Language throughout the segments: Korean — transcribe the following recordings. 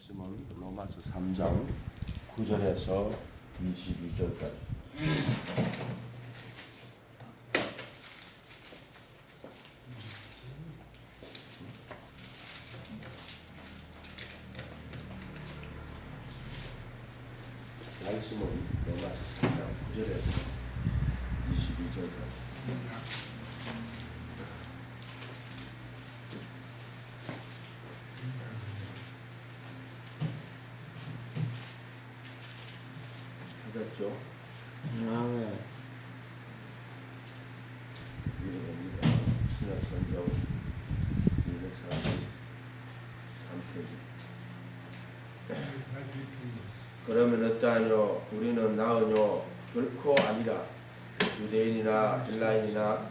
말씀은 로마서 3장 9절에서 22절까지. 말씀은 로마서 3장 9절에서 22절까지. 하셨죠? 아멘. 이해됩니다. 신약성경 243페이지. 그러면 어떠하뇨? 우리는 나으뇨? 결코 아니라. 유대인이나 헬라인이나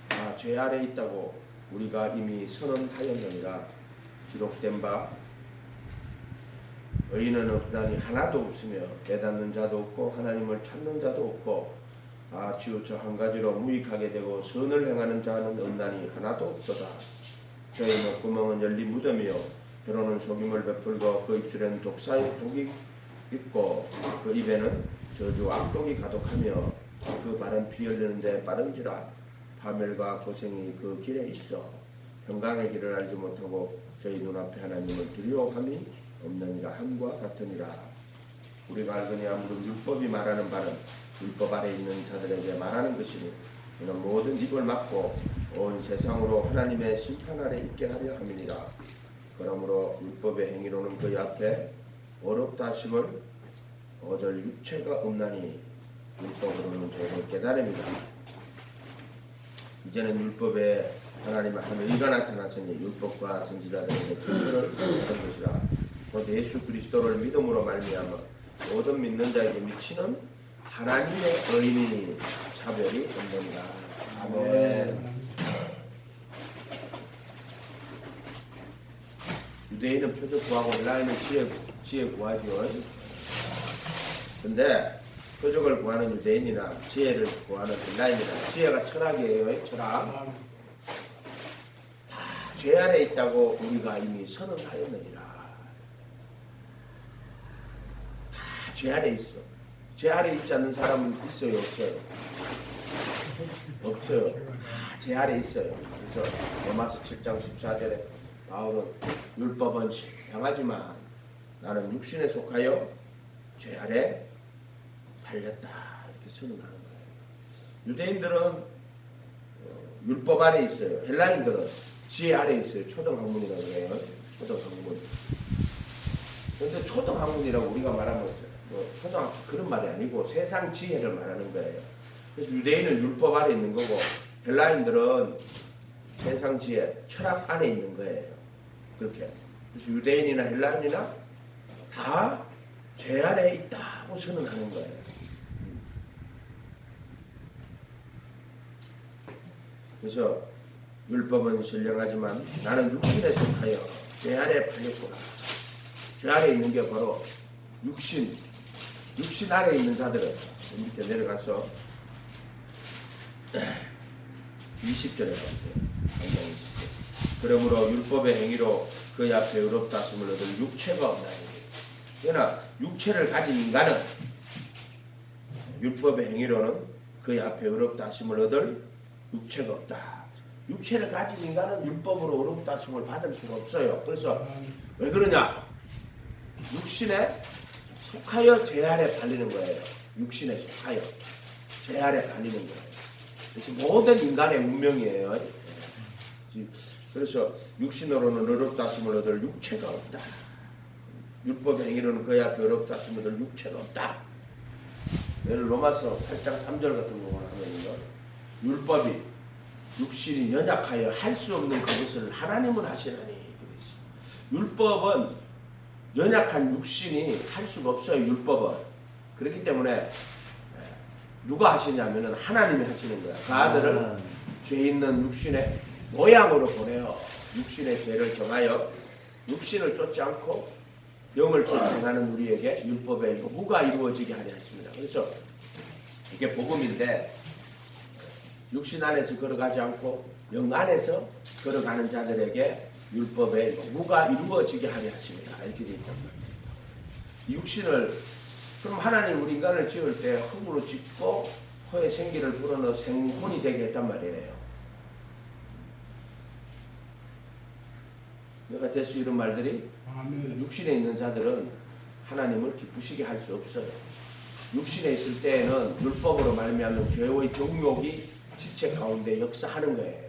다 죄 아래 있다고 우리가 이미 선언하였느니라. 기록된 바 의인은 없다니 하나도 없으며 깨닫는 자도 없고 하나님을 찾는 자도 없고 다 치우쳐 한 가지로 무익하게 되고 선을 행하는 자는 없나니 하나도 없도다. 저희 목구멍은 열린 무덤이요 혀로는 속임을 베풀고 그 입술에는 독이 있고 그 입에는 저주 악독이 가득하며 그 발은 피 흘리는데 빠른지라. 파멸과 고생이 그 길에 있어 평강의 길을 알지 못하고 저희 눈앞에 하나님을 두려워함이 없느니라. 함과 같으니라. 우리가 알거니 아무런 율법이 말하는 바는 율법 아래 있는 자들에게 말하는 것이니 이는 모든 입을 막고 온 세상으로 하나님의 심판 아래 있게 하려 함이니라. 그러므로 율법의 행위로는 그의 앞에 어렵다 하심을 얻을 육체가 없나니 율법으로는 죄를 깨달음이다. 이제는 율법에 하나님의 한 의가 나타났으니 율법과 선지자들에게 증거를 받은 것이라. 곧 예수 그리스도를 믿음으로 말미암아 모든 믿는 자에게 미치는 하나님의 의인이니 차별이 없느니라. 아멘. 유대인은 표적 구하고 헬라인은 지혜 구하지요. 근데 표적을 구하는 유대인이나 지혜를 구하는 헬라인이나 지혜가 철학이에요. 철학. 다 죄 아래 있다고 우리가 이미 선언하였느니라. 다 죄 아래 있어. 죄 아래 있지 않는 사람은 있어요? 없어요? 없어요. 다 죄 아래 있어요. 그래서 로마서 7장 14절에 바울은 율법은 신령하지만 나는 육신에 속하여 죄 아래 팔렸다 이렇게 선언하는 거예요. 유대인들은 율법 아래 있어요. 헬라인들은 지혜 아래 있어요. 초등학문이라고 해요. 초등학문. 그런데 초등학문이라고 우리가 말하면 초등학교 그런 말이 아니고 세상 지혜를 말하는 거예요. 그래서 유대인은 율법 아래 있는 거고 헬라인들은 세상 지혜, 철학 안에 있는 거예요. 그렇게. 그래서 유대인이나 헬라인이나 다 죄 아래 있다고 선언하는 거예요. 그래서 율법은 신령하지만 나는 육신에 속하여 죄 아래 팔렸구나. 죄 아래 있는 게 바로 육신 아래 있는 자들은 밑에 내려가서 20절에 봤어요. 20절. 그러므로 율법의 행위로 그의 앞에 의롭다 하심을 얻을 육체가 없나니. 그러나 육체를 가진 인간은 율법의 행위로는 그의 앞에 의롭다 하심을 얻을 육체가 없다. 육체를 가진 인간은 율법으로 의롭다 하심을 받을 수가 없어요. 그래서 왜 그러냐? 육신에 속하여 죄 아래 팔리는 거예요. 육신에 속하여 죄 아래 팔리는 거예요. 그래서 모든 인간의 운명이에요. 그래서 육신으로는 의롭다 하심을 얻을 육체가 없다. 율법 행위로는 그의 앞에 의롭다 하심을 얻을 육체가 없다. 예를 로마서 8장 3절 같은 경우는 하면요. 율법이 육신이 연약하여 할 수 없는 그것을 하나님은 하시나니. 율법은 연약한 육신이 할 수가 없어요. 율법은. 그렇기 때문에 누가 하시냐면은 하나님이 하시는 거야. 그 아들을 죄 있는 육신의 모양으로 보내어 육신의 죄를 정하여 육신을 쫓지 않고 영을 쫓아가는 우리에게 율법의 요구가 이루어지게 하려 하십니다. 그래서 이게 복음인데 육신 안에서 걸어가지 않고 영 안에서 걸어가는 자들에게 율법의 요구가 이루어지게 하려 하십니다. 이렇게 되어 있단 말이에요. 육신을 그럼 하나님 우리 인간을 지을 때 흙으로 짓고 허에 생기를 불어넣어 생혼이 되게 했단 말이에요. 내가 대수 이런 말들이 육신에 있는 자들은 하나님을 기쁘시게 할 수 없어요. 육신에 있을 때에는 율법으로 말미암는 죄의 정욕이 지체 가운데 역사하는 거예요.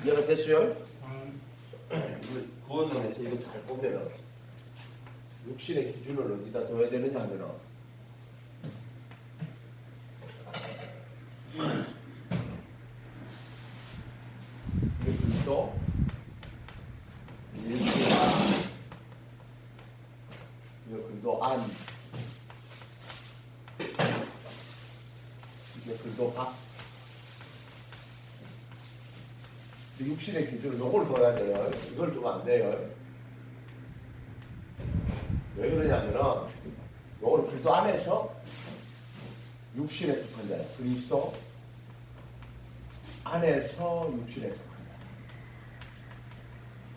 이해가 됐어요? 구원론에서 이거 잘 보면은 육신의 기준을 어디다 둬야 되느냐 하면은 그리스도 이거 안 이게 글도 박 육신의 기준을 요걸 둬야 돼요. 이걸 두면 안 돼요. 왜 그러냐면은 요걸 글도 안에서 육신에 속한 자예요. 그리스도 안에서 육신에 속한 자.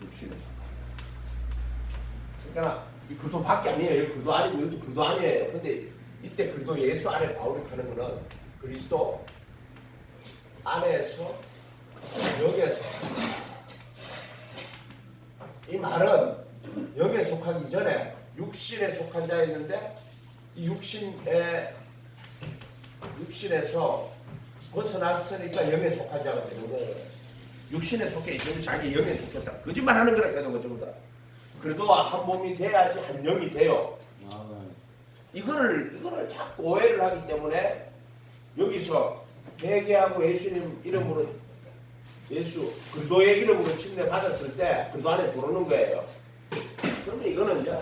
육신에 속한 자. 그러니까 이 글도 밖에 아니에요. 글도 아니고 이것도 글도 아니에요. 근데 이때 글도 예수 안에 바울이 하는 거는 그리스도 안에서 여기에서 이 말은 여기에 속하기 전에 육신에 속한 자였는데 이 육신에서 벗어났으니까 영에 속한 자가 되는 거예요. 육신에 속해 있으면 자기 영에 속했다. 거짓말 하는 거라 해도 전부 다. 그래도 한 몸이 돼야지 한 영이 돼요. 이거를 자꾸 오해를 하기 때문에 여기서 회개하고 예수님 이름으로 예수 그리스도의 이름으로 침례 받았을 때 그리스도 안에 들어오는 거예요. 그러면 이거는 이제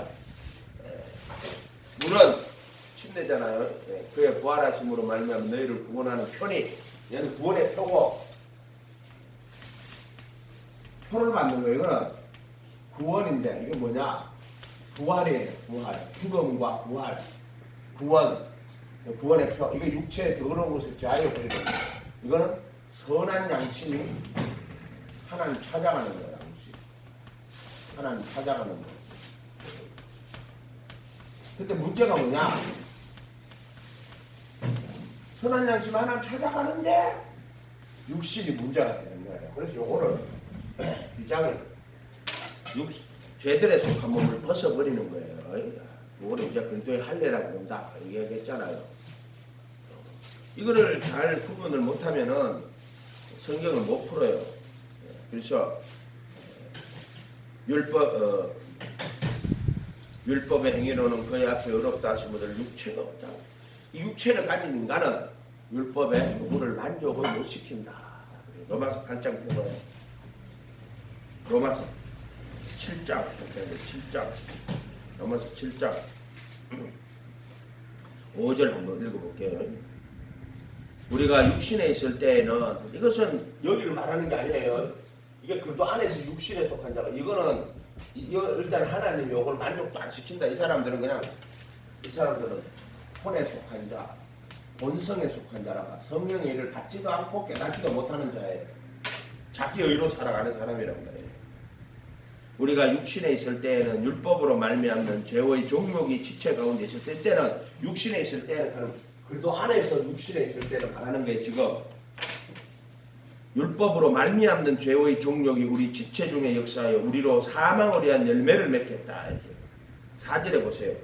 물은 침례잖아요. 그의 부활하심으로 말미암아 너희를 구원하는 편이 얘는 구원의 표고 표를 만든 거예요. 이거는 구원인데 이게 뭐냐? 부활이에요. 부활. 죽음과 부활. 구원의 표. 이게 육체의 더러운 것을 제하여 버리는 거예요. 이거는 선한 양심이 하나님 찾아가는 거예요. 양심. 하나님 찾아가는 거예요. 근데 문제가 뭐냐? 선한 양심이 하나님 찾아가는데 육신이 문제가 되는 거예요. 그래서 요거를 비장을 죄들에 속한 몸을 벗어버리는 거예요. 요거를 이제 그리스도의 할례라고 본다. 얘기했잖아요. 이거를 잘 구분을 못하면은 성경을 못 풀어요. 그래서 율법의 행위로는 그의 앞에 어렵다 하시거든 육체가 없다. 이 육체를 가진 인간은 율법의 요구를 만족을 못 시킨다. 로마서 8장 보고요. 로마서 7장 로마서 7장 5절 한번 읽어볼게요. 우리가 육신에 있을 때에는 이것은 여기를 말하는 게 아니에요. 이게 그도 안에서 육신에 속한 자가 이거는 일단 하나님 요걸 만족도 안 시킨다. 이 사람들은 혼에 속한 자, 본성에 속한 자라가 성령의 일을 받지도 않고 깨닫지도 못하는 자예요. 자기 의로 살아가는 사람이란 말이에요. 우리가 육신에 있을 때에는 율법으로 말미암는 죄의 종욕이 지체 가운데 있을 때는 육신에 있을 때는 그래도 안에서 육신에 있을 때는 말하는 게 지금 율법으로 말미암는 죄의 종욕이 우리 지체 중에 역사하여 우리로 사망을 위한 열매를 맺겠다. 4절에 보세요.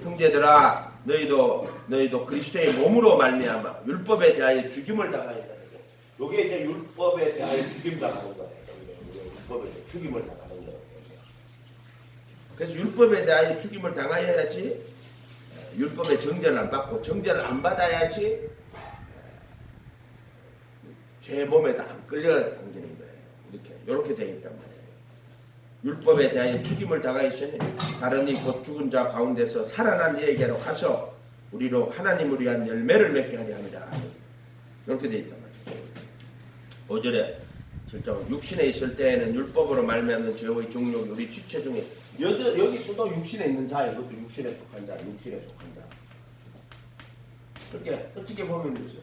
형제들아 너희도 그리스도의 몸으로 말미암아 율법에 대하여 죽임을 당하였다. 이게 이제 율법에 대하여 죽임 당하는 거예요. 율법에 대해 죽임을 당하는 거예요. 그래서 율법에 대하여 죽임을 당하여야지 율법의 정죄를 안 받고 정죄를 안 받아야지 죄 몸에다 안 끌려 당기는 거예요. 이렇게 되어 있단 말이에요. 율법에 대하여 죽임을 당하였으니 다른 이 곧 죽은 자 가운데서 살아난 이에게로 가서 우리로 하나님을 위한 열매를 맺게 하려 합니다. 이렇게 되어 있단 말이에요. 5절에 실제로 육신에 있을 때에는 율법으로 말미암는 죄의 종욕이 우리 지체 중에 여기서도 육신에 있는 자예요. 이것도 육신에 속한 자. 그렇게 어떻게 보면 되죠.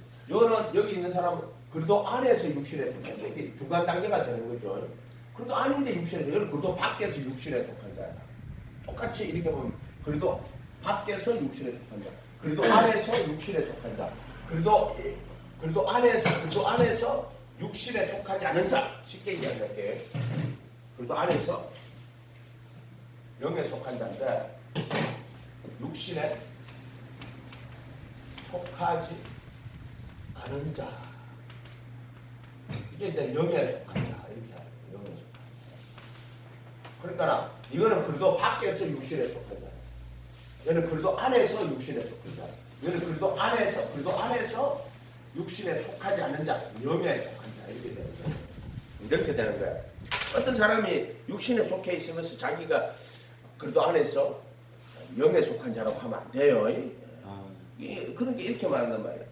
여기 있는 사람은 그래도 안에서 육신에 속한 자. 이게 중간 단계가 되는 거죠. 그래도 아닌데 육신에 속한 자. 그래도 밖에서 육신에 속한 자야. 똑같이 이렇게 보면 그래도 밖에서 육신에 속한 자. 그래도 안에서 육신에 속한 자. 그래도 안에서 육신에 속하지 않은 자. 쉽게 이야기할게. 그래도 안에서 영에 속한 자인데 육신에 속하지 않은 자. 이게 이제 영에 속한 자. 이렇게 하는 거예요. 영에 속한 자. 그러니까 이거는 그래도 밖에서 육신에 속한 자. 얘는 그래도 안에서 육신에 속한 자. 얘는 그래도 안에서 육신에 속하지 않는 자. 영에 속한 자. 이렇게 되는 거예요. 이렇게 되는 거야. 어떤 사람이 육신에 속해 있으면서 자기가 그래도 안에서 영에 속한 자라고 하면 안 돼요. 그런 게 이렇게 말한단 말이야.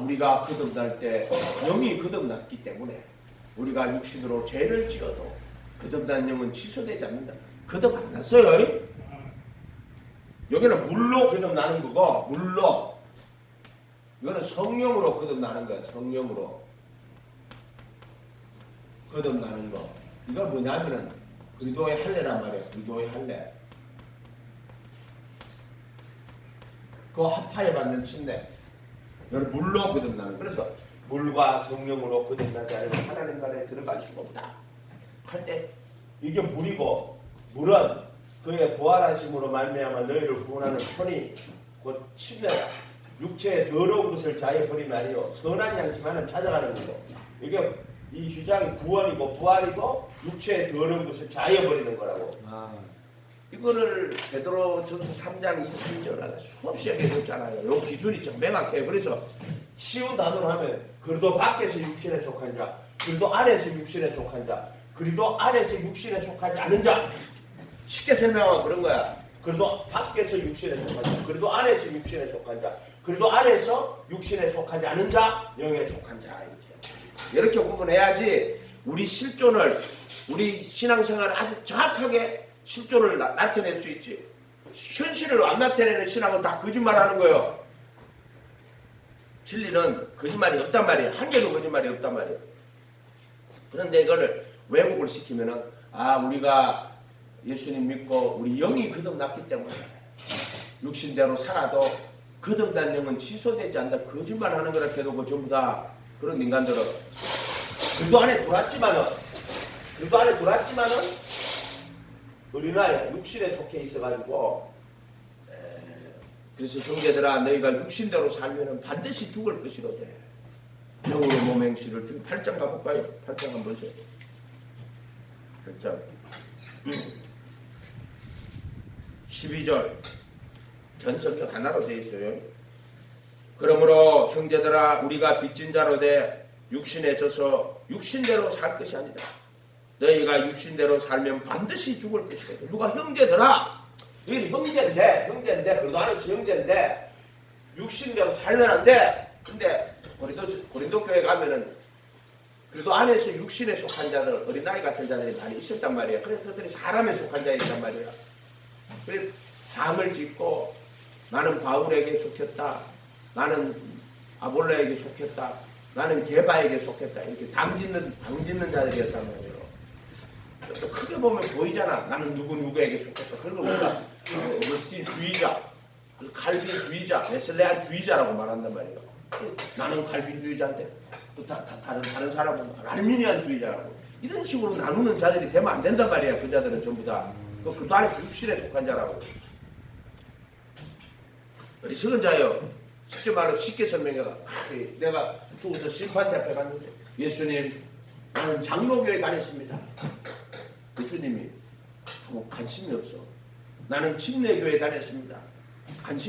우리가 거듭날 때 영이 거듭났기 때문에 우리가 육신으로 죄를 지어도 거듭난 영은 취소되지 않는다. 거듭 안 났어요. 여기는 물로 거듭나는 거고, 물로. 이거는 성령으로 거듭나는 거야. 성령으로 거듭나는 거. 이걸 뭐냐면은 그리스도의 할례란 말이야. 그리스도의 할례. 그 합하여 받는 침례. 이건 물로 거듭나는. 그래서 물과 성령으로 거듭나지 않으면 하나님 나라에 들어갈 수가 없다. 할 때 이게 물이고, 물은 그의 부활하심으로 말미암아 너희를 구원하는 손이 곧 침례다. 육체의 더러운 것을 자해 버리면 아니요 선한 양심하는 찾아가는 거고. 이게 이 휴장이 구원이고 부활이고 육체의 더러운 것을 자해 버리는 거라고. 이거를 베드로전서 3장 23절 수없이 얘기해줬잖아요. 이 기준이 좀 명확해요. 그래서 쉬운 단어로 하면 그리도 밖에서 육신에 속한 자, 그리도 안에서 육신에 속한 자, 그리도 안에서 육신에 속하지 않은 자. 쉽게 설명하면 그런 거야. 그래도 밖에서 육신에 속한 자, 그래도 안에서 육신에 속한 자, 그래도 안에서 육신에 속하지 않은 자, 영에 속한 자. 이렇게 구분해야지 우리 실존을, 우리 신앙생활을 아주 정확하게 실존을 나타낼 수 있지. 현실을 안 나타내는 신앙은 다 거짓말하는 거예요. 진리는 거짓말이 없단 말이에요. 한 개도 거짓말이 없단 말이에요. 그런데 이거를 왜곡을 시키면은 우리가 예수님 믿고 우리 영이 거듭났기 때문에 육신대로 살아도 거듭난 영은 취소되지 않는다. 거짓말하는 거라 해도 그 전부 다 그런 인간들은 그리도 안에 돌았지만은 어린아이야 육신에 속해 있어가지고 그래서 형제들아 너희가 육신대로 살면은 반드시 죽을 것이로되 영으로 몸 행실을 주 8장 가볼까요? 8장 한번 보세요. 8장 12절 전성경 하나로 되어 있어요. 그러므로 형제들아 우리가 빚진 자로 돼 육신에 져서 육신대로 살 것이 아니다. 너희가 육신대로 살면 반드시 죽을 것이다. 누가 형제들아 여기 형제인데 그래도 안에서 형제인데 육신대로 살면 안 돼. 근데 고린도 교회 가면은 그래도 안에서 육신에 속한 자들 어린아이 같은 자들이 많이 있었단 말이야. 그래서 그들이 사람에 속한 자였단 말이야. 그래서 담을 짓고 나는 바울에게 속했다. 나는 아볼로에게 속했다. 나는 게바에게 속했다. 이렇게 당 짓는 자들이었단 말이에요. 좀 크게 보면 보이잖아. 나는 누구에게 속했다. 그리고 우리가 어거스틴 주의자, 칼빈주의자, 웨슬레안 주의자라고 말한단 말이에요. 나는 칼빈주의자인데 또 다른 사람은 알미니안 주의자라고 이런 식으로 나누는 자들이 되면 안 된단 말이야. 그 자들은 전부 다 그 안에 육신에 속한 자라고. 우리 적은 자요. 쉽게 말로 쉽게 설명해가. 내가 죽어서 심판대 앞에 갔는데 예수님 나는 장로교회 다녔습니다. 예수님이 관심이 없어. 나는 침례교회 다녔습니다.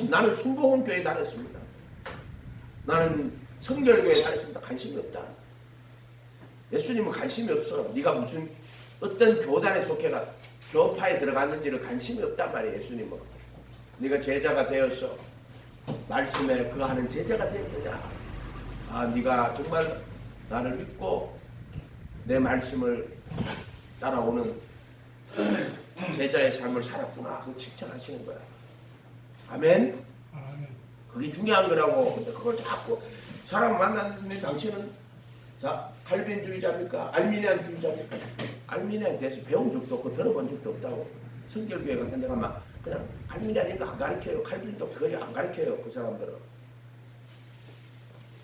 나는 순복음교회 다녔습니다. 나는 성결교회 다녔습니다. 관심이 없다. 예수님은 관심이 없어. 네가 무슨 어떤 교단에 속해가 교파에 들어갔는지를 관심이 없단 말이야. 예수님은. 네가 제자가 되어서 말씀에 그하는 제자가 될 거냐. 네가 정말 나를 믿고 내 말씀을 따라오는 제자의 삶을 살았구나. 그걸 칭찬하시는 거야. 아멘. 그게 중요한 거라고. 근데 그걸 자꾸 사람 만났는데 당신은 칼빈주의자입니까? 알미니안주의자입니까? 알미니안에 대해서 배운 적도 없고 들어본 적도 없다고. 성결교회 같은 데 가면 그냥 칼빈이니까 안 가르쳐요. 칼빈도 거의 안 가르쳐요. 그 사람들은.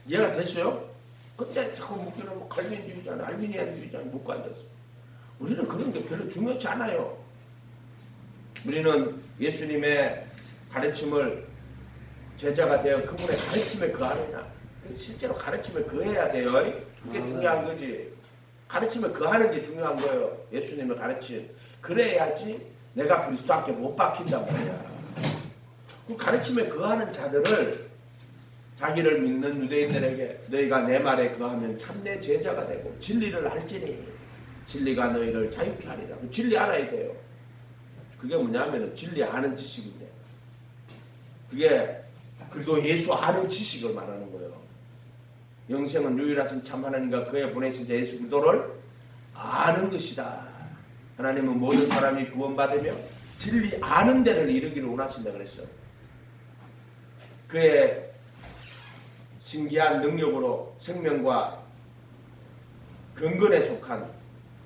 이해가 됐어요? 근데 자꾸 묻기는 뭐 칼빈주의자는 알미니안주의자는 묻고 앉았어. 우리는 그런 게 별로 중요치 않아요. 우리는 예수님의 가르침을 제자가 되어 그분의 가르침에 거하느냐. 실제로 가르침에 거해야 돼요. 그게 중요한 거지. 가르침에 거하는 게 중요한 거예요. 예수님의 가르침. 그래야지 내가 그리스도 함께 못 박힌단 말이야. 그 가르침에 거하는 자들을 자기를 믿는 유대인들에게 너희가 내 말에 거하면 참내 제자가 되고 진리를 알지니 진리가 너희를 자유케 하리라. 진리 알아야 돼요. 그게 뭐냐면 진리 아는 지식인데 그게 그리고 예수 아는 지식을 말하는 거예요. 영생은 유일하신 참 하나님과 그의 보내신 예수 그리스도를 아는 것이다. 하나님은 모든 사람이 구원받으며 진리 아는 데를 이르기를 원하신다 그랬어요. 그의 신기한 능력으로 생명과 근근에 속한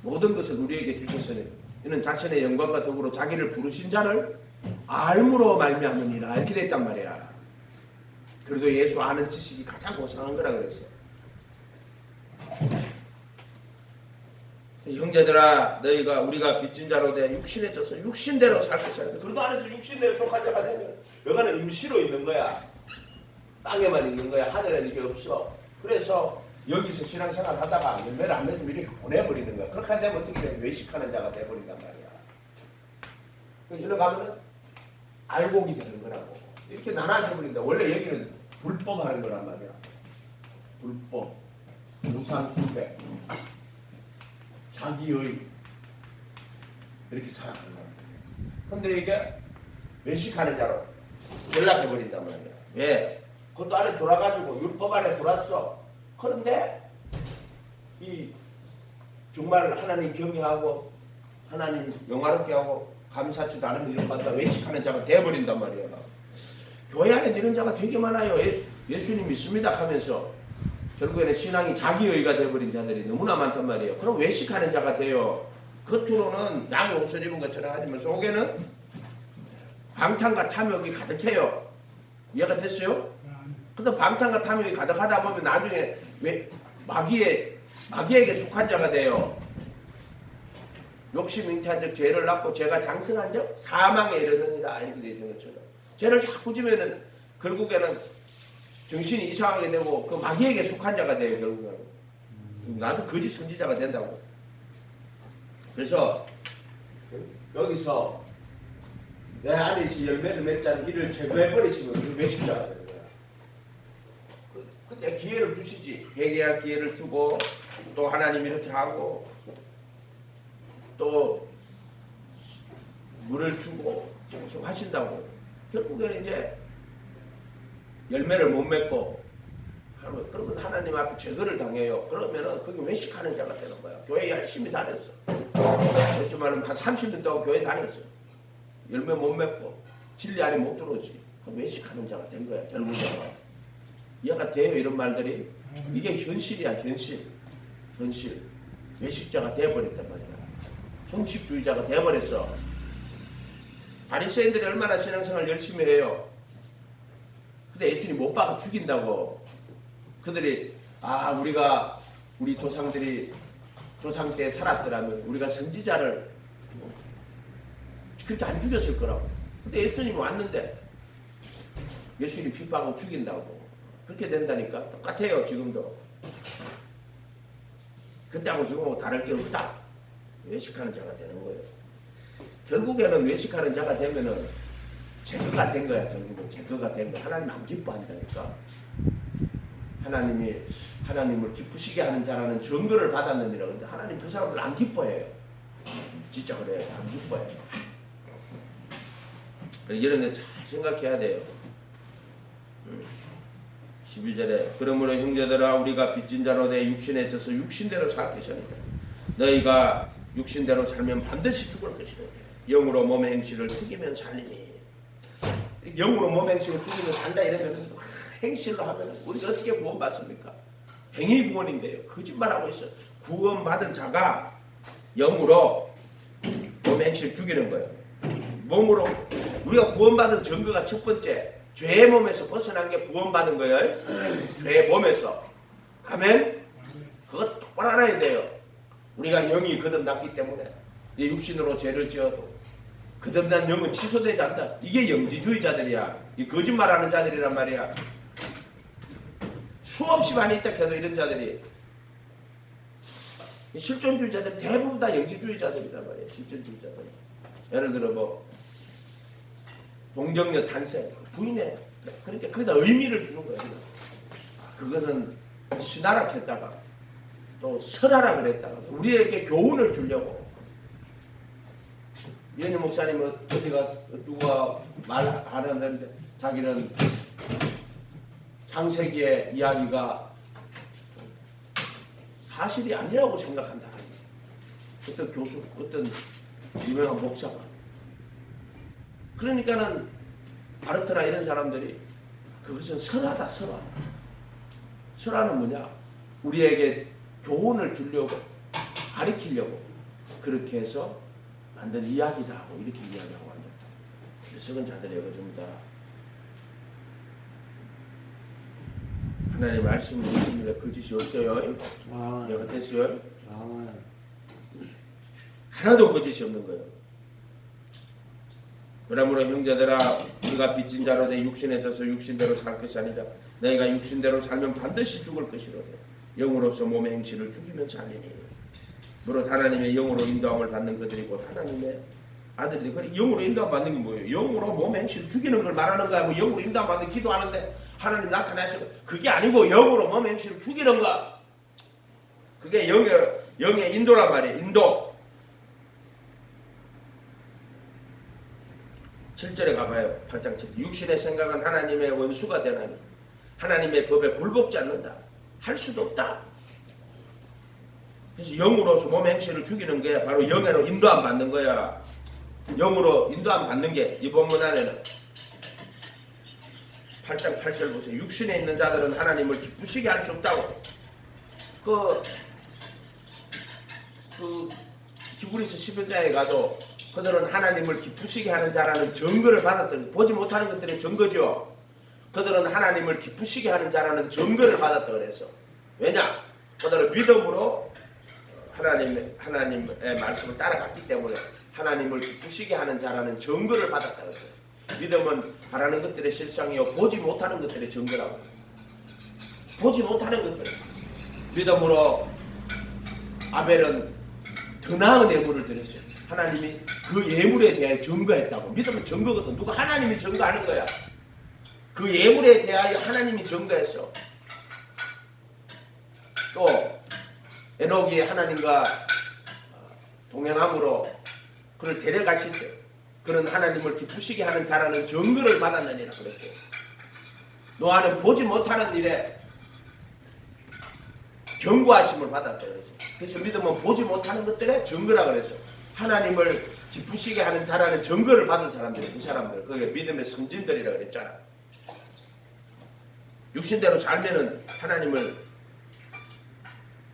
모든 것을 우리에게 주셨으니 이는 자신의 영광과 덕으로 자기를 부르신 자를 알므로 말미암으니라 이렇게 됐단 말이야. 그래도 예수 아는 지식이 가장 고상한 거라 그랬어. 형제들아 너희가 우리가 빚진 자로 돼 육신에 져서 육신대로 살고 살는데 그래도 안에서 육신대로 속한 자가 되면 여기는 임시로 있는 거야. 땅에만 있는 거야. 하늘에는 이게 없어. 그래서 여기서 신앙생활 하다가 열매를 안 맺으면 이렇게 보내버리는 거야. 그렇게 되면 어떻게 돼? 외식하는 자가 돼버린단 말이야. 이러 가면은 알곡이 되는 거라고. 이렇게 나눠져 버린다. 원래 여기는 불법 하는 거란 말이야. 불법, 우상숭배, 자기의 이렇게 살아가는 거야. 근데 이게 외식하는 자로 전락해 버린단 말이야. 왜? 그것도 안에 돌아가지고 율법 안에 돌았어. 그런데 이 정말 하나님 경외하고 하나님 영화롭게 하고 감사치도 않은 일을 받다 외식하는 자가 돼버린단 말이야. 교회 안에 이런 자가 되게 많아요. 예수님 믿습니다 하면서 결국에는 신앙이 자기의가 돼버린 자들이 너무나 많단 말이에요. 그럼 외식하는 자가 돼요. 겉으로는 양의 옷을 입은 것처럼 하지만 속에는 방탕과 탐욕이 가득해요. 이해가 됐어요? 그래서 방탕과 탐욕이 가득하다 보면 나중에 마귀에게 속한 자가 돼요. 욕심 잉태한 적 죄를 낳고 죄가 장성한 적 사망에 이르느니라 이렇게 되어 있는 것처럼 죄를 자꾸 지면은 결국에는 정신이 이상하게 되고 그 마귀에게 속한 자가 돼요. 결국에는 나도 거짓 선지자가 된다고. 그래서 여기서 내 안에 있는 열매를 맺자는 이를 제거해버리시면 그 외식자가 되는 거야. 근데 기회를 주시지. 회개할 기회를 주고 또 하나님 이렇게 하고 또 물을 주고 계속 하신다고. 결국에는 이제 열매를 못 맺고 그러면 하나님 앞에 제거를 당해요. 그러면은 그게 외식하는 자가 되는 거야. 교회 열심히 다녔어. 그렇지만 한 30년 동안 교회 다녔어. 열매 못 맺고 진리 안에 못 들어오지. 외식하는 자가 된 거야. 결국은 이해가 돼요? 이런 말들이 이게 현실이야. 현실. 외식자가 돼버렸단 말이야. 형식주의자가 돼버렸어. 바리새인들이 얼마나 신앙생활 열심히 해요. 근데 예수님 못 박아 죽인다고. 그들이 우리 조상들이 조상 때 살았더라면 우리가 선지자를 그렇게 안 죽였을 거라고. 근데 예수님이 왔는데 예수님이 핍박하고 죽인다고. 그렇게 된다니까. 똑같아요. 지금도. 그때하고 지금하고 다를 게 없다. 외식하는 자가 되는 거예요. 결국에는 외식하는 자가 되면은 제거가 된 거야. 결국은 제거가 된 거야. 하나님 안 기뻐한다니까. 하나님을 기쁘시게 하는 자라는 증거를 받았느니라. 근데 하나님 그 사람들 안 기뻐해요. 진짜 그래요. 안 기뻐해요. 이런 데 잘 생각해야 돼요. 12절에 그러므로 형제들아 우리가 빚진 자로 내 육신에 져서 육신대로 살 것이니까 너희가 육신대로 살면 반드시 죽을 것이라. 영으로 몸의 행실을 죽이면 살리니. 영으로 몸의 행실을 죽이면 산다 이러면 행실로 하면 우리가 어떻게 구원받습니까? 행위 구원인데요. 거짓말하고 있어. 구원받은 자가 영으로 몸의 행실을 죽이는 거예요. 몸으로 우리가 구원받은 증거가 첫 번째, 죄의 몸에서 벗어난 게 구원받은 거예요. 죄의 몸에서. 아멘. 그거 똑바로 알아야 돼요. 우리가 영이 거듭났기 때문에 이 육신으로 죄를 지어도 거듭난 영은 취소되지 않는다. 이게 영지주의자들이야. 이 거짓말하는 자들이란 말이야. 수없이 많이 있다 해도 이런 자들이, 실존주의자들 대부분 다 영지주의자들이란 말이야. 실존주의자들. 예를 들어 뭐 동정녀 탄생, 부인의, 그러니까 거기다 의미를 주는 거야. 그거는 신하라 했다가 또 설하라 그랬다가 우리에게 교훈을 주려고. 이현희 목사님은 어디가 누가 말하는데 자기는 창세기의 이야기가 사실이 아니라고 생각한다. 어떤 교수, 어떤 유명한 목사가. 그러니까는 아르트나 이런 사람들이 그것은 설화다, 설화. 설화는 뭐냐? 우리에게 교훈을 주려고, 가르치려고 그렇게 해서 만든 이야기다 하고 이렇게 이야기하고 앉았다. 썩은 자들이 이거 전부 다 하나님의 말씀을 믿습니다. 거짓이 없어요. 내가 됐어요. 하나도 거짓이 없는 거예요. 그러므로 형제들아, 우리가 빚진 자로 내 육신에 져서 육신대로 살 것이 아니라 너희가 육신대로 살면 반드시 죽을 것이로되 영으로서 몸의 행실을 죽이면 살리니. 무릇 하나님의 영으로 인도함을 받는 그들이 곧 하나님의 아들들이. 그래, 영으로 인도함 받는 게 뭐예요? 영으로 몸의 행실을 죽이는 걸 말하는 거야. 뭐 영으로 인도함 받는 기도하는데 하나님 나타나시고, 그게 아니고 영으로 몸의 행실을 죽이는 거. 그게 영의 인도란 말이에요. 인도. 7절에 가봐요. 8장 7절. 육신의 생각은 하나님의 원수가 되나니 하나님의 법에 굴복지 않는다. 할 수도 없다. 그래서 영으로서 몸의 행실을 죽이는 게 바로 영으로 인도함 받는 거야. 영으로 인도함 받는 게 이 본문 안에는 8장 8절 보세요. 육신에 있는 자들은 하나님을 기쁘시게 할 수 없다고. 히브리서 11장에 가도 그들은 하나님을 기쁘시게 하는 자라는 증거를 받았다. 보지 못하는 것들의 증거죠. 그들은 하나님을 기쁘시게 하는 자라는 증거를 받았다 그래서. 왜냐? 그들은 믿음으로 하나님의 말씀을 따라갔기 때문에 하나님을 기쁘시게 하는 자라는 증거를 받았다 그래서. 믿음은 바라는 것들의 실상이요 보지 못하는 것들의 증거라고. 보지 못하는 것들. 믿음으로 아벨은 더 나은 예물을 드렸어요. 하나님이 그 예물에 대하여 증거했다고. 믿음은 증거거든. 누가 하나님이 증거하는 거야. 그 예물에 대하여 하나님이 증거했어. 또 에녹이 하나님과 동행함으로 그를 데려가실 때 그는 하나님을 기쁘시게 하는 자라는 증거를 받았느니라 그랬고, 노아는 보지 못하는 일에 경고하심을 받았다 그랬어. 그래서 믿음은 보지 못하는 것들의 증거라 그랬어. 하나님을 기쁘시게 하는 자라는 증거를 받은 사람들이, 그 사람들, 그게 믿음의 성진들이라 그랬잖아. 육신대로 살면은 하나님을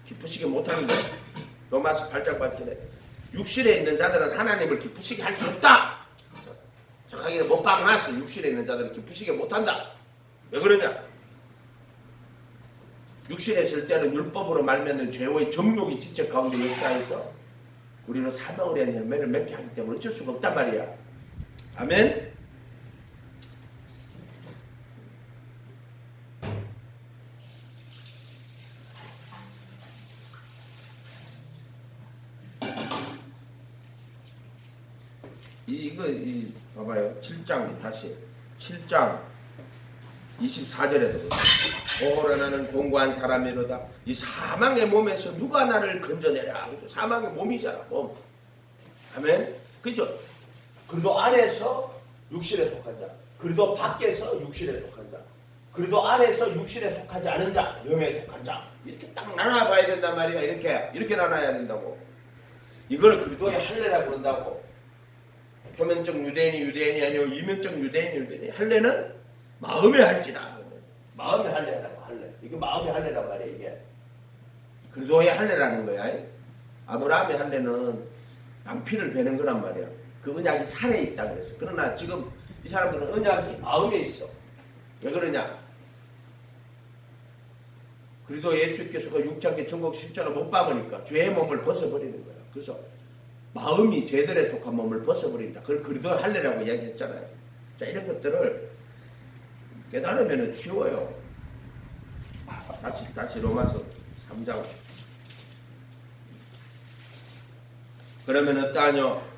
기쁘시게 못하는 거야. 로마서 8장 8절에 육신에 있는 자들은 하나님을 기쁘시게 할 수 없다. 정확하게는 못 박아놨어. 육신에 있는 자들은 기쁘시게 못한다. 왜 그러냐? 육신에 있을 때는 율법으로 말미암는 죄의 정욕이 지적 가운데 역사해서 우리는 사망을 위한 열매를 맺게 하기 때문에 어쩔 수가 없단 말이야. 아멘. 봐봐요. 7장 다시 7장 24절에도 오호라 나는 공고한 사람이로다. 이 사망의 몸에서 누가 나를 건져내랴. 사망의 몸이잖아. 몸. 아멘. 그렇죠. 그리도 안에서 육신에 속한 자, 그리도 밖에서 육신에 속한 자, 그리도 안에서 육신에 속하지 않은 자, 영에 속한 자. 이렇게 딱 나눠봐야 된단 말이야. 이렇게 나눠야 된다고. 이걸 그리도의 할례라고 그런다고. 표면적 유대인이 아니고 이면적 유대인이. 할례는 마음의 할지라. 마음의 할례라고. 할례. 이게 마음의 할례란 말이야. 이게 그리도의 할례라는 거야. 아브라함의 할례는 양피를 베는 거란 말이야. 그 언약이 산에 있다 그랬어. 그러나 지금 이 사람들은 언약이 마음에 있어. 왜 그러냐? 그리도 예수께서 그 육장의 전국 십자가를 못 박으니까 죄의 몸을 벗어버리는 거야. 그래서 마음이 죄들에 속한 몸을 벗어버린다. 그걸 그리도 할례라고 이야기했잖아요. 자, 이런 것들을 깨달으면 쉬워요. 다시 로마서 3장. 그러면 어떠하뇨?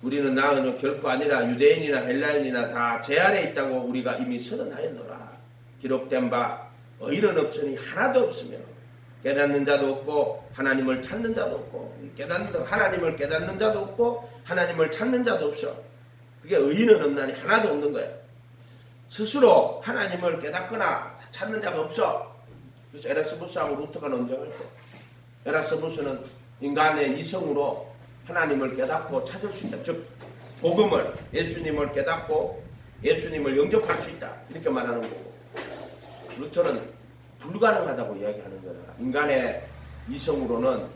우리는 나으뇨? 결코 아니라 유대인이나 헬라인이나 다 죄 아래 있다고 우리가 이미 선언하였노라. 기록된 바 의인은 없으니 하나도 없으며 깨닫는 자도 없고 하나님을 찾는 자도 없고 하나님을 깨닫는 자도 없고 하나님을 찾는 자도 없어. 그게 의인은 없나니 하나도 없는 거야. 스스로 하나님을 깨닫거나 찾는 자가 없어. 그래서 에라스무스하고 루터가 논쟁할 때 에라스무스는 인간의 이성으로 하나님을 깨닫고 찾을 수 있다. 즉 복음을 예수님을 깨닫고 예수님을 영접할 수 있다. 이렇게 말하는 거고 루터는 불가능하다고 이야기하는 거다. 인간의 이성으로는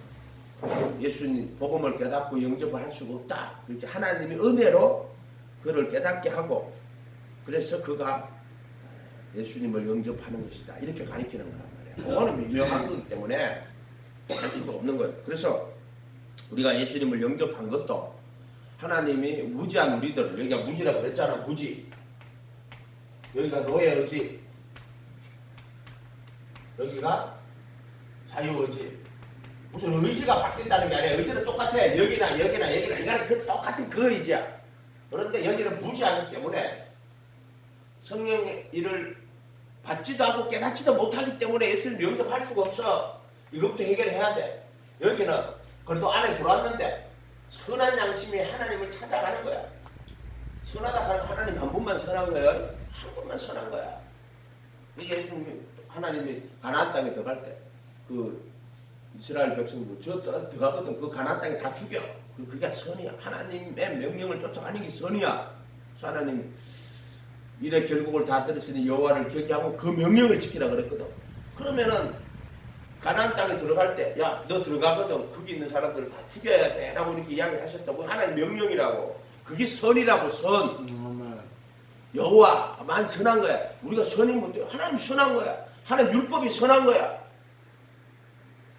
예수님 복음을 깨닫고 영접을 할 수가 없다. 이렇게 하나님이 은혜로 그를 깨닫게 하고 그래서 그가 예수님을 영접하는 것이다. 이렇게 가리키는 거란 말이야. 그거는 미묘한 거기 때문에 할 수가 없는 거예요. 그래서 우리가 예수님을 영접한 것도 하나님이 무지한 우리들을, 여기가 무지라고 그랬잖아. 무지. 여기가 노예의지, 여기가 자유의지. 무슨 의지가 바뀐다는 게 아니라 의지는 똑같아. 여기나 이거는 그 똑같은 그 의지야. 그런데 여기는 무지하기 때문에 성령의 일을 받지도 않고 깨닫지도 못하기 때문에 예수님 영접할 수가 없어. 이것부터 해결해야 돼. 여기는 그래도 안에 들어왔는데 선한 양심이 하나님을 찾아가는 거야. 선하다 하는 하나님 한 분만 선한 거야. 한 분만 선한 거야. 예수님이 하나님이 가나안 땅에 들어갈 때 그 이스라엘 백성들 저 들어가거든. 그 가나안 땅에 다 죽여. 그게 선이야. 하나님의 명령을 쫓아가는 게 선이야. 그래서 하나님 일의 결국을 다 들으시니 여호와를 경외하고 그 명령을 지키라 그랬거든. 그러면은 가나안 땅에 들어갈 때 야 너 들어가거든. 거기 있는 사람들을 다 죽여야 돼 라고 이렇게 이야기를 하셨다고. 하나님 명령이라고. 그게 선이라고. 선. 여호와만 선한 거야. 우리가 선이 뭔데? 하나님 선한 거야. 하나님 율법이 선한 거야.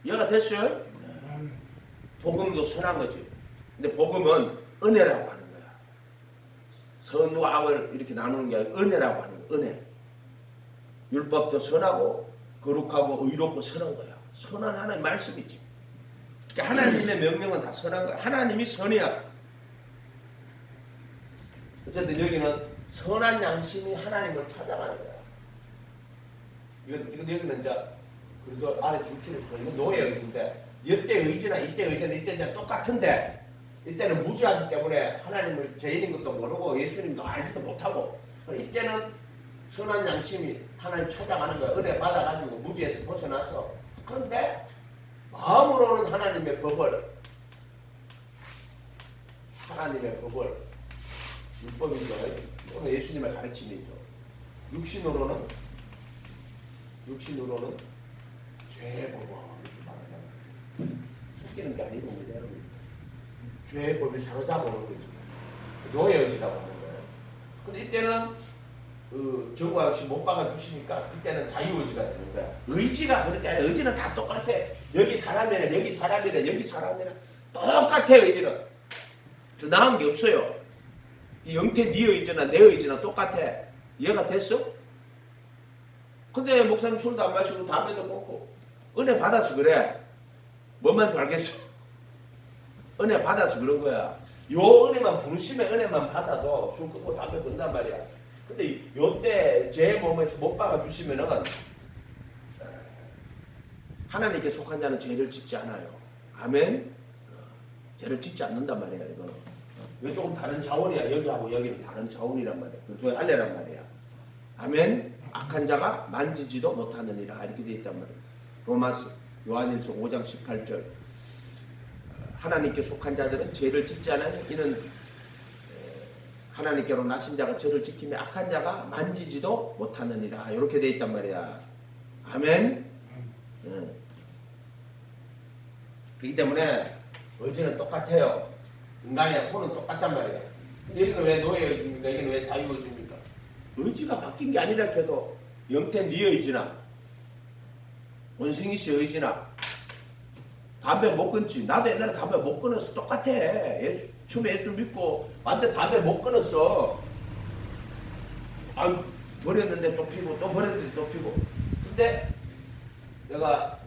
이해가 됐어요? 복음도 선한 거지. 근데 복음은 은혜라고 하는 거야. 선과 악을 이렇게 나누는 게 아니라 은혜라고 하는 거야. 은혜. 율법도 선하고 거룩하고 의롭고 선한 거야. 선한 하나님 말씀이지. 그러니까 하나님의 명령은 다 선한 거야. 하나님이 선이야. 어쨌든 여기는 선한 양심이 하나님을 찾아가는 거야. 이건 여기는 이제 그래도 아래 줄줄이 이건 노예 의지인데 이때 의지나 이때 의지는 이때 똑같은데 이때는 무지하기 때문에 하나님을 죄인인 것도 모르고 예수님도 알지도 못하고 이때는 선한 양심이 하나님 찾아가는 거야. 은혜 받아가지고 무지에서 벗어나서. 그런데 마음으로는 하나님의 법을 율법이죠. 오늘 예수님의 가르침이죠. 육신으로는 죄의 법을 이렇게 말하잖아요. 숨기는 게 아니고 그냥 죄의 법을 사로잡아오는 거죠. 노예의지라고 하는 거예요. 근데 이때는 그 정과 역시 못 박아주시니까 그때는 자유의지가 되는 거야. 의지가 그렇게 아니라 의지는 다 똑같아. 여기 사람이라 여기 사람이라 똑같아. 의지는 더 나은 게 없어요. 영태 네 의지나 내 의지나 똑같아. 이해가 됐어? 근데 목사님 술도 안 마시고 담배도 끊고 은혜 받아서 그래. 뭐만 알겠어? 은혜 받아서 그런 거야. 요 은혜만 부르시면 은혜만 받아도 술 끊고 담배 끊단 말이야. 근데 요때 제 몸에서 못 박아주시면은 하나님께 속한 자는 죄를 짓지 않아요. 아멘. 죄를 짓지 않는단 말이야. 이거는 이거 조금 다른 차원이야. 여기하고 여기는 다른 차원이란 말이야. 그거 할래란 말이야. 아멘. 악한 자가 만지지도 못하느니라 이렇게 되어 있단 말이야. 로마서 요한일서 5장 18절 하나님께 속한 자들은 죄를 짓지 않으니 이는 하나님께로 나신 자가 저를 지키며 악한 자가 만지지도 못하느니라 이렇게 되어 있단 말이야. 아멘. 그렇기 때문에 의지는 똑같아요. 인간의 혼은 똑같단 말이야. 여기는 왜 노예의지입니까? 여기는 왜 자유의지입니까? 의지가 바뀐 게 아니라 해도 영태 네 의지나 원승희 씨 의지나 담배 못 끊지. 나도 옛날에 담배 못 끊었어. 똑같아. 처음에 예수 믿고 완전 담배 못 끊었어. 아, 버렸는데 또 피고 또 버렸는데 또 피고. 근데 내가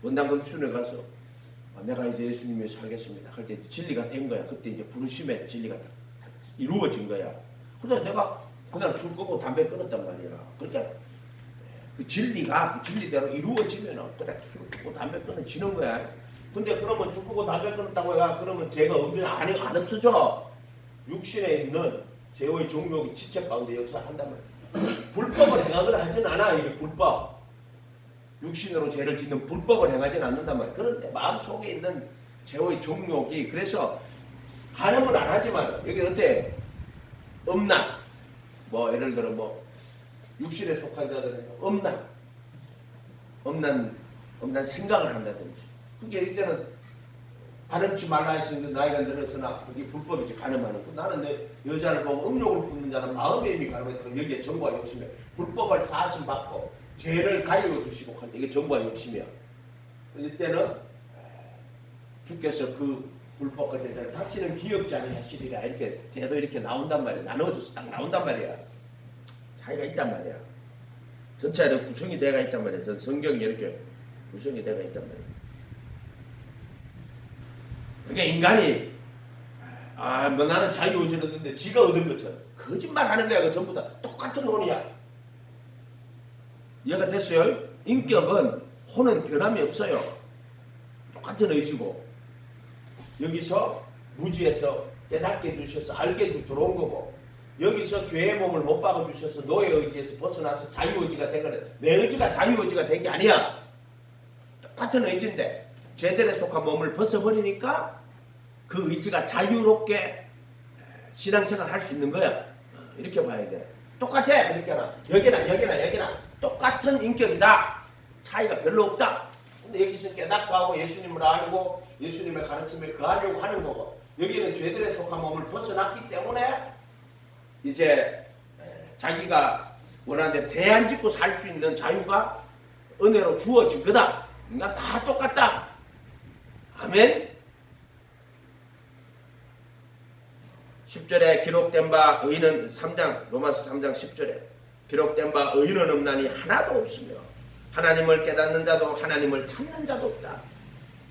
원당금 수련회 가서 내가 이제 예수님을 살겠습니다 할 때 이제 진리가 된 거야. 그때 이제 부르심에 진리가 딱 이루어진 거야. 근데 내가 그날 술 끊고 담배 끊었단 말이야. 그러니까 그 진리가 그 진리대로 이루어지면은 그때 술 끊고 담배 끊어지는 거야. 근데 그러면 술 끊고 담배 끊었다고 해가 그러면 죄가 안 없어져. 육신에 있는 죄의 종욕이 지체 가운데 역사한단 말이야. 불법을 행하거나 하진 않아. 이게 불법. 육신으로 죄를 짓는 불법을 행하진 않는단 말이야. 그런데 마음속에 있는 죄의 종욕이 그래서 간음은 안 하지만 여기 어때? 음란 뭐 예를 들어 뭐 육신에 속한 자들은 음란 생각을 한다든지 그게 이때는 간음치 말라 했으니 나이가 늘었으나 그게 불법이지. 간음하는 거. 나는 내 여자를 보고 음욕을 품는 자는 마음의 힘이 가름했다고 여기에 정과 욕심에 불법을 사하심 받고 죄를 가리워 주시고 할 때 이게 정과 욕심이야. 이때는 주께서 그 불법 같은 데를 다시는 기억지 아니하시리라 이렇게 죄도 이렇게 나온단 말이야. 나눠져서 딱 나온단 말이야. 차이가 있단 말이야. 전체에 구성이 돼가 있단 말이야. 전 성경이 이렇게 구성이 돼가 있단 말이야. 그러니까 인간이 뭐 나는 자유의지를 얻는데 지가 얻은 것처럼 거짓말 하는 거야. 그 전부 다 똑같은 혼이야. 이해가 됐어요? 인격은 혼은 변함이 없어요. 똑같은 의지고 여기서 무지에서 깨닫게 해주셔서 알게 해주셔서 들어온 거고 여기서 죄의 몸을 못 박아주셔서 노예 의지에서 벗어나서 자유의지가 된 거는 내 의지가 자유의지가 된 게 아니야. 똑같은 의지인데 죄들에 속한 몸을 벗어버리니까 그 의지가 자유롭게 신앙생활 할 수 있는 거야. 이렇게 봐야 돼. 똑같아. 그러니까 여기나 똑같은 인격이다. 차이가 별로 없다. 근데 여기서 깨닫고 하고 예수님을 알고 예수님의 가르침에 거하려고 하는 거고 여기는 죄들에 속한 몸을 벗어났기 때문에 이제 자기가 원하는 대로 제한 짓고 살 수 있는 자유가 은혜로 주어진 거다. 그러니까 다 똑같다. 아멘. 10절에 기록된 바 의인은 3장 로마서 3장 10절에 기록된 바 의인은 없나니 하나도 없으며 하나님을 깨닫는 자도 하나님을 찾는 자도 없다.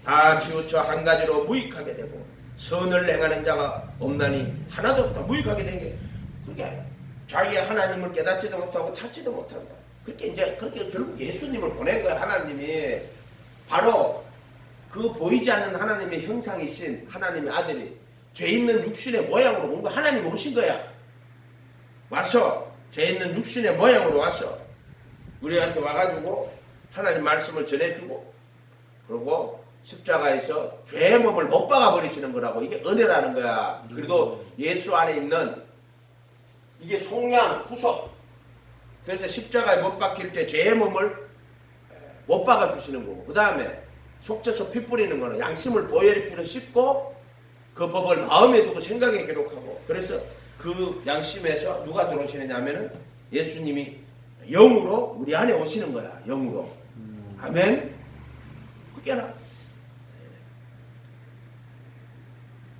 다 치우쳐 한 가지로 무익하게 되고 선을 행하는 자가 없나니 하나도 없다. 무익하게 된 게 그게 자기가 하나님을 깨닫지도 못하고 찾지도 못한다. 그렇게 결국 예수님을 보낸 거야. 하나님이 바로 그 보이지 않는 하나님의 형상이신 하나님의 아들이 죄 있는 육신의 모양으로 온 거야. 하나님이 오신 거야. 와서 죄 있는 육신의 모양으로 와서 우리한테 와가지고 하나님 말씀을 전해주고 그리고 십자가에서 죄의 몸을 못 박아버리시는 거라고. 이게 은혜라는 거야. 그래도 예수 안에 있는 이게 속량 구속. 그래서 십자가에 못 박힐 때 죄의 몸을 못 박아주시는 거고 그 다음에 속죄서 피 뿌리는 거는 양심을 보혈의 피로 씻고 그 법을 마음에 두고 생각에 기록하고 그래서 그 양심에서 누가 들어오시느냐 하면은 예수님이 영으로 우리 안에 오시는 거야. 영으로. 아멘. 그게나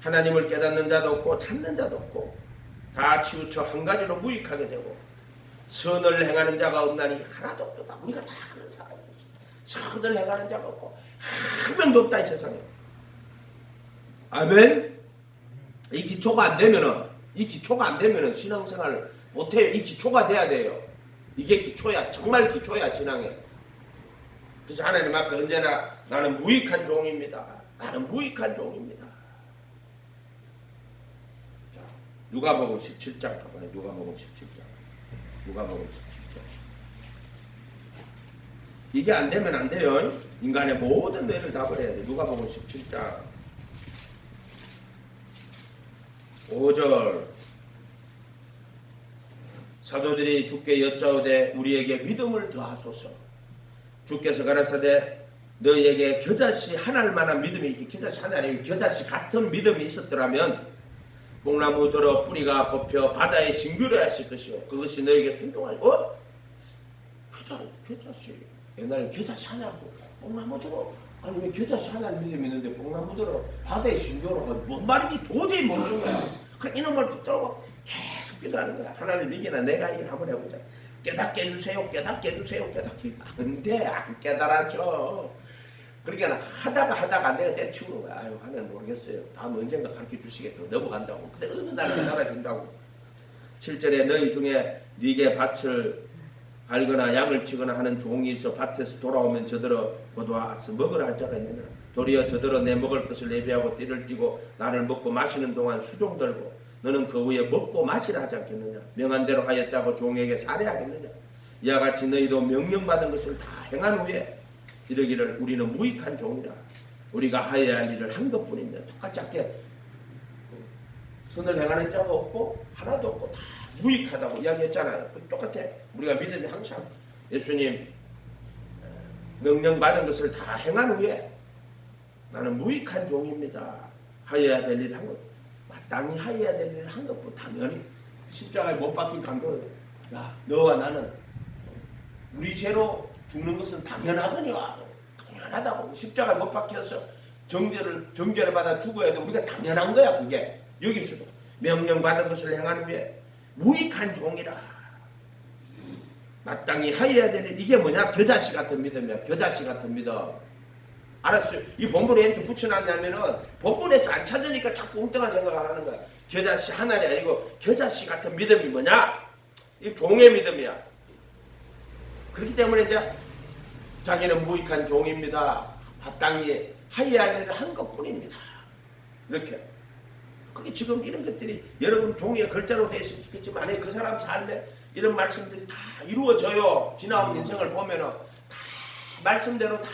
하나님을 깨닫는 자도 없고 찾는 자도 없고 다 치우쳐 한 가지로 무익하게 되고 선을 행하는 자가 없나니 하나도 없다. 우리가 다 그런 사람이지. 선을 행하는 자가 없고 한 명도 없다 이 세상에. 아멘. 이 기초가 안 되면은 신앙생활을 못해요. 이 기초가 돼야 돼요. 이게 기초야. 정말 기초야 신앙에. 그래서 하나님 앞에 언제나 나는 무익한 종입니다. 나는 무익한 종입니다. 자, 누가복음 17장 가봐요. 누가복음 17장. 이게 안 되면 안 돼요. 인간의 모든 뇌를 다 버려야 돼. 누가복음 17장 5절 사도들이 주께 여짜오되 우리에게 믿음을 더하소서. 주께서 가라사대 너희에게 겨자씨 하나일 만한 믿음이, 겨자씨 하나님, 겨자씨 같은 믿음이 있었더라면 뽕나무 들어 뿌리가 뽑혀 바다에 싱그러 하실 것이요 그것이 너에게 순종하니. 겨자씨 옛날에 겨자씨 하나고 뽕나무 들어, 아니 왜 겨자씨 하나를 믿음이 있는데 뽕나무 들어 바다에 싱그러가 뭔 말인지 도저히 모르는 거야. 그 이놈을 붙들고 계속 기도하는 거야. 하나님 이기나 내가 이길 한번 해보자. 깨닫게 해주세요, 깨닫게 해주세요, 깨닫게. 안돼, 안 깨달아져. 그러니까 하다가 내가 때려치우는 거야. 아유, 하나님 모르겠어요. 다음 언젠가 가르쳐 주시겠죠. 넘어간다고. 근데 어느 날 깨달아진다고. 7절에 너희 중에 네게 밭을 갈거나 양을 치거나 하는 종이 있어 밭에서 돌아오면 저들어 거두어서 먹으라 할 자가 있느냐. 도리어 저들어 내 먹을 것을 예비하고 띠를 띠고 나를 먹고 마시는 동안 수종 들고 너는 그 후에 먹고 마시라 하지 않겠느냐. 명한 대로 하였다고 종에게 살해하겠느냐. 이와 같이 너희도 명령받은 것을 다 행한 후에 이르기를 우리는 무익한 종이라. 우리가 하여야 할 일을 한 것뿐입니다. 똑같이 할게. 선을 행하는 자가 없고 하나도 없고 다 무익하다고 이야기했잖아요. 똑같아. 우리가 믿음이 항상 예수님 명령받은 것을 다 행한 후에 나는 무익한 종입니다. 하여야 될 일을 한 것, 마땅히 하여야 될 일을 한 것뿐. 당연히 십자가에 못 박힌 강도는 야 너와 나는 우리 죄로 죽는 것은 당연하거니와. 당연하다고. 십자가에 못 박혀서 정죄를 받아 죽어야 돼. 우리가 당연한 거야. 그게 여기서도 명령받은 것을 행한 후에 무익한 종이라. 마땅히 하여야 될 일. 이게 뭐냐? 겨자씨 같은 믿음이야. 겨자씨 같은 믿음. 알았어요. 이 본문에 이렇게 붙여놨냐면은 본문에서 안 찾으니까 자꾸 엉뚱한 생각을 하는 거야. 겨자씨 하나이 아니고 겨자씨 같은 믿음이 뭐냐? 이 종의 믿음이야. 그렇기 때문에 이제 자기는 무익한 종입니다. 마땅히 하여야 할 일을 한 것뿐입니다. 이렇게. 그게 지금 이런 것들이 여러분 종이에 글자로 되어 있으면 좋겠지만 그 사람 삶에 이런 말씀들이 다 이루어져요. 지나온 인생을 보면은 다 말씀대로 다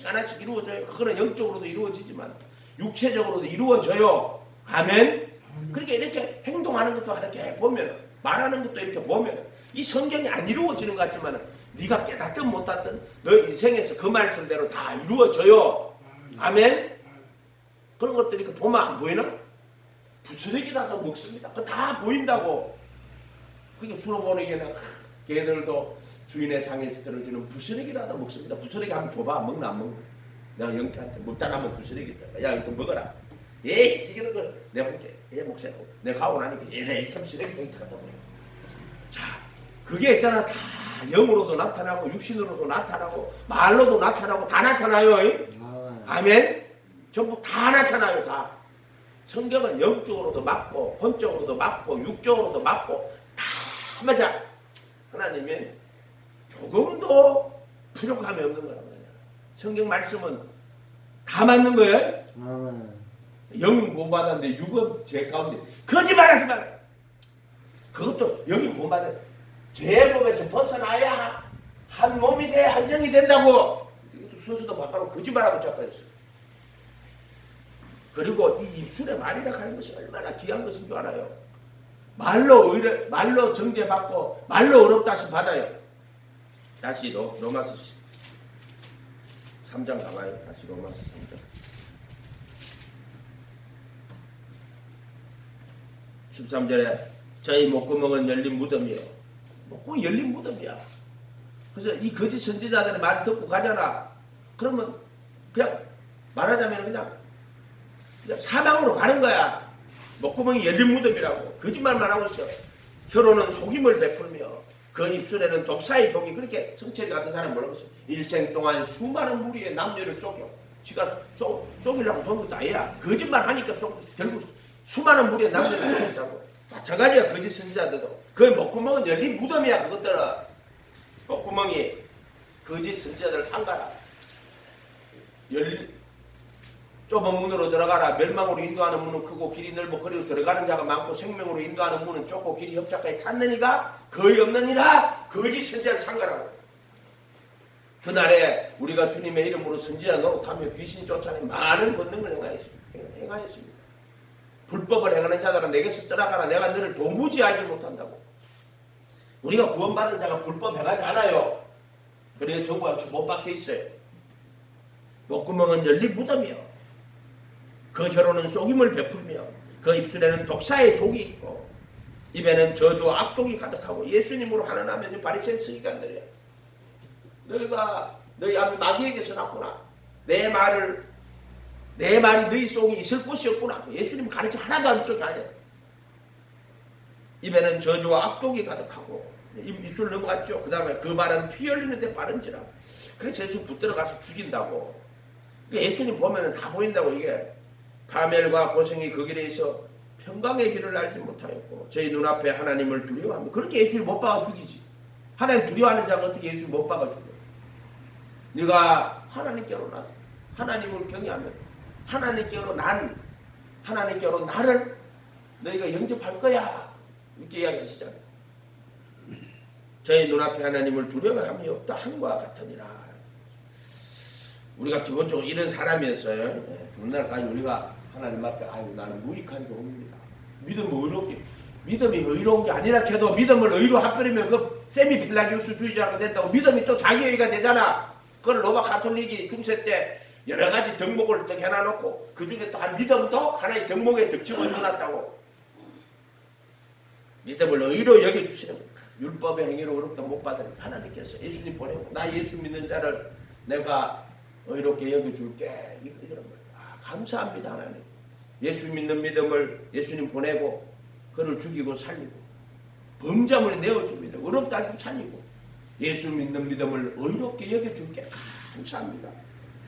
하나씩 이루어져요. 그거는 영적으로도 이루어지지만 육체적으로도 이루어져요. 아멘. 그렇게 이렇게 행동하는 것도 이렇게 보면, 말하는 것도 이렇게 보면 이 성경이 안 이루어지는 것 같지만 네가 깨닫든 못하든 너 인생에서 그 말씀대로 다 이루어져요. 아멘. 그런 것들이 이렇게 보면 안 보이나? 부스러기라도 먹습니다. 그거 다 보인다고. 그게 수로보내기에는 걔들도 주인의 상에서 떨어지는 부스러기라도 먹습니다. 부스러기 한번 줘봐. 먹나 안 먹나? 내가 영태한테 먹다 나면 부스러기 있다. 야 이거 먹어라. 에이 이거는 걸 내가 볼게. 얘 목사고 내가 가고 나니까 얘네 이렇게 하면 쓰레기 덩이 갖다 버려. 자 그게 있잖아. 다 영으로도 나타나고 육신으로도 나타나고 말로도 나타나고 다 나타나요. 아멘. 전부 다 나타나요. 다. 성경은 영적으로도 맞고 혼적으로도 맞고 육적으로도 맞고 다 맞아. 하나님은 조금도 부족함이 없는 거란 말이야. 성경 말씀은 다 맞는 거예요. 영은 구원받았는데 육은 죄 가운데. 거짓말하지 마라. 그것도 영이 구원받은 죄의 법에서 벗어나야 한 몸이 돼 한정이 된다고. 이것도 순서도 바꿔놓고 거짓말하고 자빠졌어. 그리고 이 입술에 말이라 하는 것이 얼마나 귀한 것인 줄 알아요. 말로 정죄받고 말로 어렵다 하심 받아요. 다시 로마서 3장 가봐요. 다시 로마서 3장 13절에 저희 목구멍은 열린 무덤이에요. 목구멍이 열린 무덤이야. 그래서 이 거짓 선지자들의 말 듣고 가잖아. 그러면 그냥 말하자면 그냥 사망으로 가는 거야. 목구멍이 열린 무덤이라고. 거짓말만 하고 있어. 혀로는 속임을 베풀며 그 입술에는 독사의 독이. 그렇게 성철이 같은 사람 뭐라고 했어. 일생 동안 수많은 무리의 남녀를 속여. 지가 속이려고 속은 것도 아니야. 거짓말 하니까 결국 수많은 무리의 남녀를 속였다고. 마찬가지야. 거짓 선지자들도. 그 목구멍은 열린 무덤이야. 그것들은 목구멍이 거짓 선지자들 상가라. 좁은 문으로 들어가라. 멸망으로 인도하는 문은 크고 길이 넓고 거리로 들어가는 자가 많고 생명으로 인도하는 문은 좁고 길이 협착하여 찾는 이가 거의 없느니라. 거짓 선지자를 상가라고. 그날에 우리가 주님의 이름으로 선지자 노릇하며 귀신 쫓아내 많은 권능을 행하였습니다. 불법을 행하는 자들은 내게서 떠나가라. 내가 너를 도무지 알지 못한다고. 우리가 구원받은 자가 불법 행하지 않아요. 그래서 정부가 못 박혀 있어요. 목구멍은 열린 무덤이요. 그 혀로는 속임을 베풀며 그 입술에는 독사의 독이 있고 입에는 저주와 악독이 가득하고 예수님으로 환원하면 바리새인 서기관들이야. 너희가 너희 아비 마귀에게서 났구나. 내 말이 너희 속에 있을 곳이 없구나. 예수님 가르침 하나도 안 쓸 거 아니야. 입에는 저주와 악독이 가득하고 입술 넘어갔죠. 그 다음에 그 말은 피 흘리는데 빠른지라. 그래서 예수 붙들어가서 죽인다고. 그러니까 예수님 보면은 다 보인다고. 이게 파멸과 고생이 그 길에 있어 평강의 길을 알지 못하였고 저희 눈앞에 하나님을 두려워합니다. 그렇게 예수를 못 박아 죽이지. 하나님 두려워하는 자가 어떻게 예수를 못 박아 죽여. 네가 하나님께로 나서 하나님을 경외하면 하나님께로 나를 너희가 영접할 거야. 이렇게 이야기하시잖아요. 저희 눈앞에 하나님을 두려워함이 없다 함과 같으니라. 우리가 기본적으로 이런 사람이었어요. 죽는 날까지 우리가 하나님 앞에 나는 무익한 종입니다. 믿음이 의로운 게 아니라 해도 믿음을 의로 합버리면 그 세미필라기우스 주의자가 된다고. 믿음이 또 자기의가 되잖아. 그걸 로마 가톨릭이 중세 때 여러 가지 덕목을 딱 해놔놓고 그 중에 또 한 믿음도 하나의 덕목의 덕침을 넣어놨다고. 믿음을 의로 여겨주시는 거예요. 율법의 행위로 어렵다 못 받으니 하나님께서 예수님 보내고 나 예수 믿는 자를 내가 의롭게 여겨줄게. 이런 거예요. 감사합니다 하나님. 예수 믿는 믿음을 예수님 보내고 그를 죽이고 살리고 범죄물에 내어줍니다. 어렵다 하고 살리고 예수 믿는 믿음을 의롭게 여겨줄게. 감사합니다.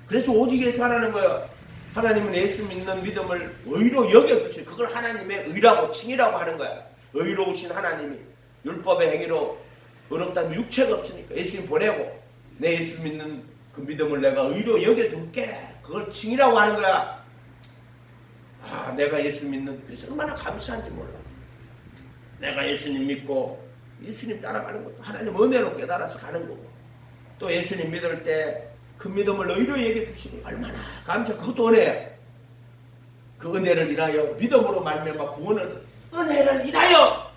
그래서 오직 예수 하라는 거예요. 하나님은 예수 믿는 믿음을 의로 여겨주세요. 그걸 하나님의 의라고 칭이라고 하는 거야. 의로우신 하나님이 율법의 행위로 어렵다면 육체가 없으니까 예수님 보내고 내 예수 믿는 그 믿음을 내가 의로 여겨줄게. 그걸 칭이라고 하는 거야. 내가 예수 믿는, 그래서 얼마나 감사한지 몰라. 내가 예수님 믿고 예수님 따라가는 것도 하나님 은혜로 깨달아서 가는 거고, 또 예수님 믿을 때 그 믿음을 의로 여겨주시니 얼마나 감사. 그것도 은혜야. 그 은혜를 인하여 믿음으로 말미암아 구원을, 은혜를 인하여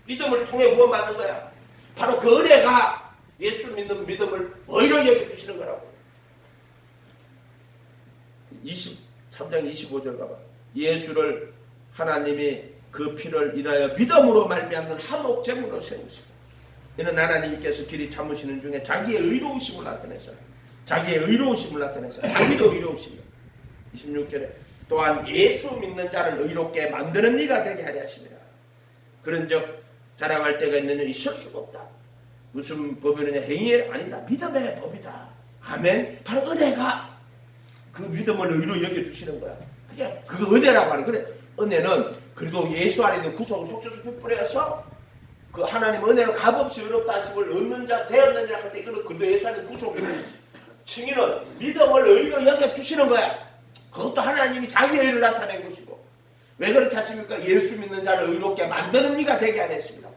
믿음을 통해 구원받는 거야. 바로 그 은혜가 예수 믿는 믿음을 의로 여겨주시는 거라고. 23장 25절 가봐. 예수를 하나님이 그 피를 인하여 믿음으로 말미암는 한옥 제물로 세우시고, 이는 하나님께서 길이 참으시는 중에 자기의 의로우심을 나타내서 자기도 의로우시며 26절에 또한 예수 믿는 자를 의롭게 만드는 이가 되게 하려 하시니라. 그런즉 자랑할 때가 있느냐 있을 수가 없다. 무슨 법이느냐 행위가 아니다. 믿음의 법이다. 아멘. 바로 은혜가 그 믿음을 의로 여겨주시는 거야. 그게 그거 은혜라고 하는. 그래, 은혜는 그래도 예수 안에 있는 구속을 속죄수 피뿌려서 그 하나님 은혜로 값없이 의롭다 하심을 얻는 자 되었느냐 할 때, 이거는 그래도 예수 안에 구속이고, 칭의는 믿음을 의로 여겨주시는 거야. 그것도 하나님이 자기 의를 나타낸 것이고. 왜 그렇게 하십니까? 예수 믿는 자를 의롭게 만드는 이가 되게 하셨습니다.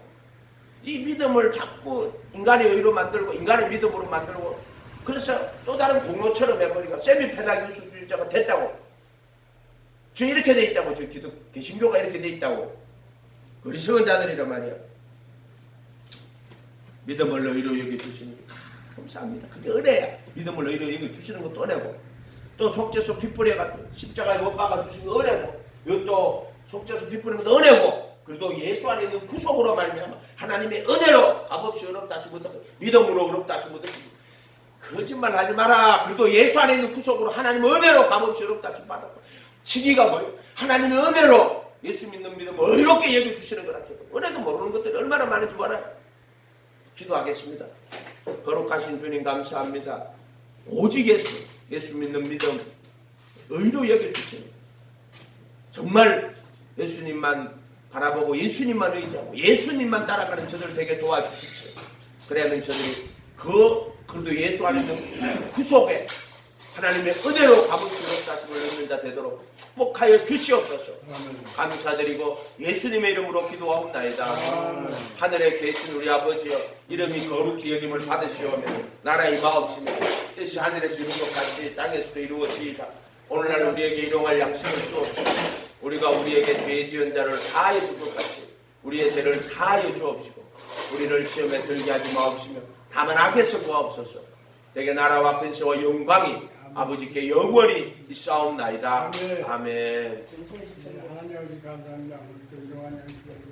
이 믿음을 자꾸 인간의 의로 만들고 인간의 믿음으로 만들고, 그래서 또 다른 공로처럼 해버리고 세미펠라기우스 주의자가 됐다고. 저 이렇게 돼 있다고. 저 개신교가 이렇게 돼 있다고. 어리석은 자들이란 말이야. 믿음을 의로 여겨주시니 감사합니다. 그게 은혜야. 믿음을 의로 여겨주시는 것도 은혜고, 또 속죄소 피 뿌려가지고 십자가에 못 박아주신 거 은혜고, 이것도 속죄소 피 뿌리는 것도 은혜고, 그래도 예수 안에 있는 구속으로 말미암아 하나님의 은혜로 값없이 의롭다 하신 것도, 믿음으로 의롭다 하신 것도. 거짓말 하지 마라. 그래도 예수 안에 있는 구속으로 하나님의 은혜로 값없이 의롭다 하심 받았고, 칭의가 뭐예요? 하나님의 은혜로 예수 믿는 믿음을 의롭게 여겨주시는 거라. 은혜도 모르는 것들이 얼마나 많은지 몰라요. 기도하겠습니다. 거룩하신 주님 감사합니다. 오직 예수 믿는 믿음 의로 여겨주시니 정말 예수님만 바라보고 예수님만 의지하고 예수님만 따라가는 저들 되게 도와주십시오. 그래야만 저들이 그래도 예수 안에 있는 구속에 하나님의 은혜로 값없이 의롭다심을 얻는 자 되도록 축복하여 주시옵소서. 감사드리고 예수님의 이름으로 기도하옵나이다. 하늘에 계신 우리 아버지여, 이름이 거룩히 여김을 받으시오며 나라의 마옵시며 뜻이 하늘에서 이룬 것 같이 땅에서도 이루어지이다. 오늘날 우리에게 일용할 양식을 주옵시고, 우리가 우리에게 죄 지은 자를 사하여 줄 것 같이 우리의 죄를 사하여 주옵시고, 우리를 시험에 들게 하지 마옵시며 다만 악에서 구하옵소서. 되게 나라와 근세와 영광이 아버지께 영원히 있사옵나이다. 아멘. 아멘. 하나님 아버지 감사합니다. 우리 또 이동환 양식을